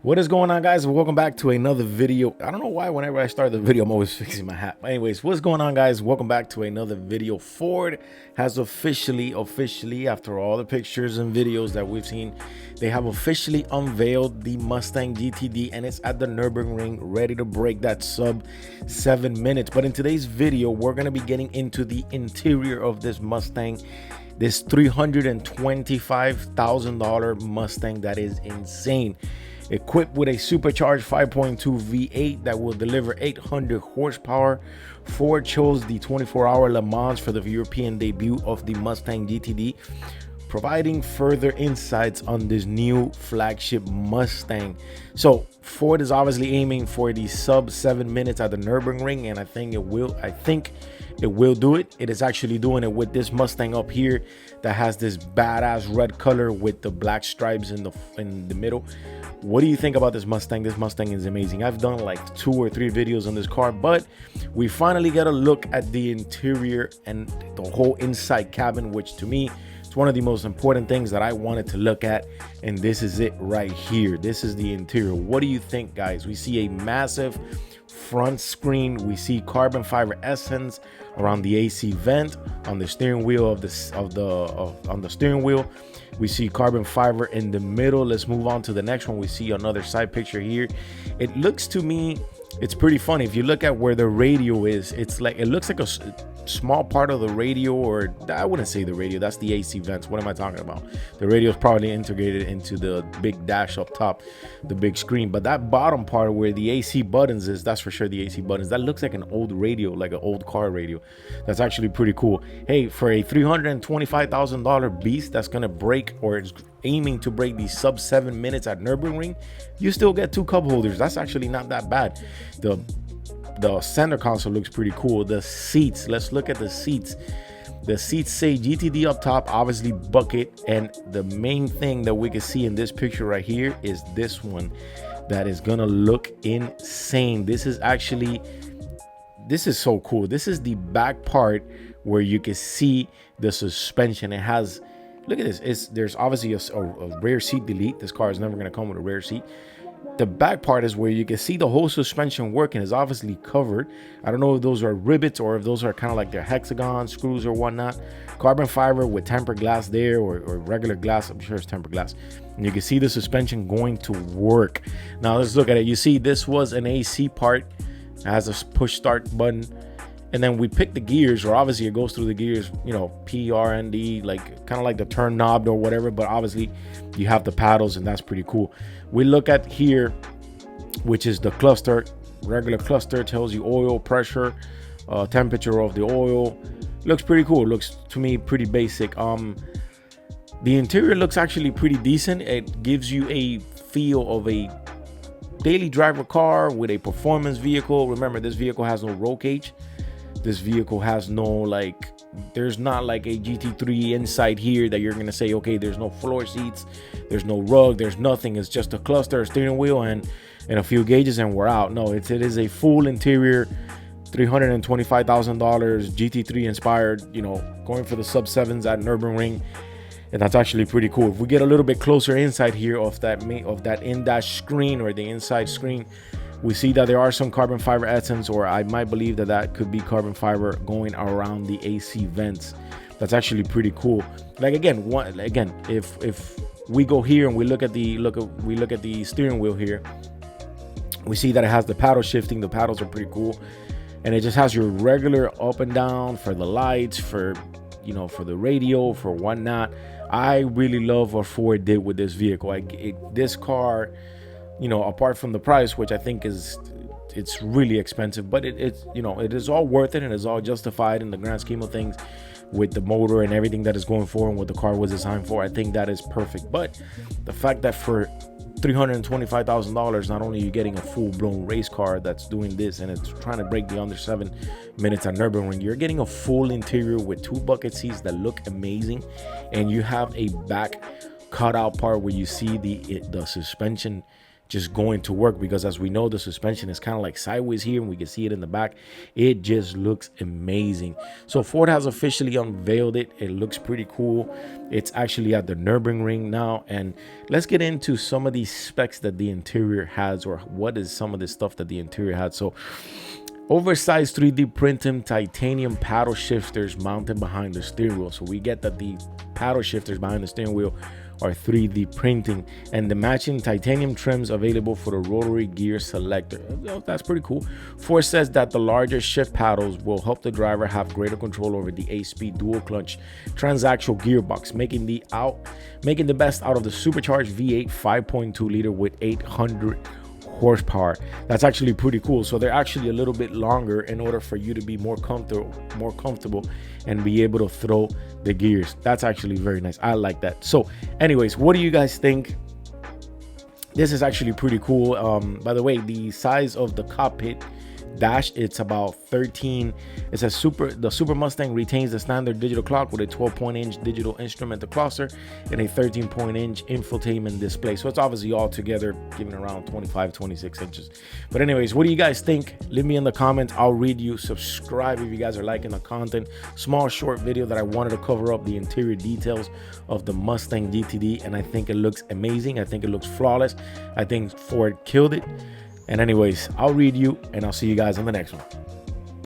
What is going on, guys? Welcome back to another video. I don't know why whenever I start the video I'm always fixing my hat. But anyways, what's going on, guys? Welcome back to another video. Ford has officially after all the pictures and videos that we've seen, they have officially unveiled the Mustang GTD, and it's at the Nürburgring, ready to break that sub 7 minutes. But in today's video, we're going to be getting into the interior of this Mustang, this $325,000 Mustang that is insane. Equipped with a supercharged 5.2 V8 that will deliver 800 horsepower. Ford chose the 24-hour Le Mans for the European debut of the Mustang GTD, providing further insights on this new flagship Mustang. So Ford is obviously aiming for the sub 7 minutes at the Nürburgring, and I think it will do it. It is actually doing it with this Mustang up here that has this badass red color with the black stripes in the middle. What do you think about this Mustang? This Mustang is amazing. I've done like 2 or 3 videos on this car, but we finally get a look at the interior and the whole inside cabin, which to me, it's one of the most important things that I wanted to look at, and this is it right here. This is the interior. What do you think, guys? We see a massive front screen. We see carbon fiber essence around the AC vent, on the steering wheel on the steering wheel. We see carbon fiber in the middle. Let's move on to the next one. We see another side picture here. It looks to me, it's pretty funny. If you look at where the radio is, it looks like a small part of the radio, or I wouldn't say the radio, that's the AC vents. What am I talking about? The radio is probably integrated into the big dash up top, the big screen, but that bottom part where the AC buttons is, that's for sure the AC buttons. That looks like an old radio, like an old car radio. That's actually pretty cool. Hey, for a $325,000 beast that's gonna break, or is aiming to break the sub 7 minutes at Nürburgring, you still get 2 cup holders. That's actually not that bad. The center console looks pretty cool. The seats, let's look at the seats. The seats say GTD up top, obviously bucket, and the main thing that we can see in this picture right here is this one that is gonna look insane. This is so cool. This is the back part where you can see the suspension. It has, look at this, there's obviously a rear seat delete. This car is never gonna come with a rear seat. The back part is where you can see the whole suspension working. Is obviously covered. I don't know if those are rivets or if those are kind of like their hexagon screws or whatnot. Carbon fiber with tempered glass there, or regular glass. I'm sure it's tempered glass. And you can see the suspension going to work. Now let's look at it. You see this was an AC part. It has a push start button. And then we pick the gears, or obviously it goes through the gears, you know, P, R, and D, like kind of like the turn knob or whatever, but obviously you have the paddles, and that's pretty cool. We look at here, which is the cluster, regular cluster, tells you oil pressure, temperature of the oil. Looks pretty cool. Looks to me pretty basic. The interior looks actually pretty decent. It gives you a feel of a daily driver car with a performance vehicle. Remember, this vehicle has no roll cage. This vehicle has no, there's not like a GT3 inside here that you're gonna say, okay, there's no floor seats, there's no rug, there's nothing. It's just a cluster, a steering wheel, and a few gauges, and we're out. No, it is a full interior, $325,000 GT3 inspired, you know, going for the sub 7s at Nürburgring. And that's actually pretty cool. If we get a little bit closer inside here of that in-dash screen, or the inside screen, we see that there are some carbon fiber essence, or I might believe that could be carbon fiber going around the AC vents. That's actually pretty cool. Like again, if we go here and we look at the steering wheel here, we see that it has the paddle shifting. The paddles are pretty cool, and it just has your regular up and down for the lights, for, you know, for the radio, for whatnot. I really love what Ford did with this vehicle. This car, you know, apart from the price, which I think it's really expensive, but it's you know, it is all worth it, and it's all justified in the grand scheme of things with the motor and everything that is going for and what the car was designed for. I think that is perfect. But the fact that for $325,000, not only are you getting a full-blown race car that's doing this and it's trying to break the under 7 minutes at Nürburgring, you're getting a full interior with 2 bucket seats that look amazing, and you have a back cutout part where you see the suspension just going to work, because as we know, the suspension is kind of like sideways here and we can see it in the back. It just looks amazing. So Ford has officially unveiled it. It looks pretty cool. It's actually at the Nürburgring now, and let's get into some of these specs that the interior has, or what is some of the stuff that the interior had. So oversized 3D printed titanium paddle shifters mounted behind the steering wheel. So we get that the paddle shifters behind the steering wheel are 3D printing, and the matching titanium trims available for the rotary gear selector. That's pretty cool. Ford says that the larger shift paddles will help the driver have greater control over the 8-speed dual clutch transaxle gearbox, making the best out of the supercharged V8 5.2 liter with 800 horsepower. That's actually pretty cool. So they're actually a little bit longer in order for you to be more comfortable and be able to throw the gears. That's actually very nice. I like that. So anyways, what do you guys think? This is actually pretty cool. By the way, the size of the cockpit dash, it's about 13. It says the Super Mustang retains the standard digital clock with a 12-point-inch digital instrument cluster and a 13-point-inch infotainment display. So it's obviously all together giving around 25-26 inches. But anyways, what do you guys think? Leave me in the comments. I'll read you. Subscribe if you guys are liking the content. Small short video that I wanted to cover up the interior details of the Mustang GTD, and I think it looks amazing. I think it looks flawless. I think Ford killed it. And anyways, I'll read you, and I'll see you guys on the next one.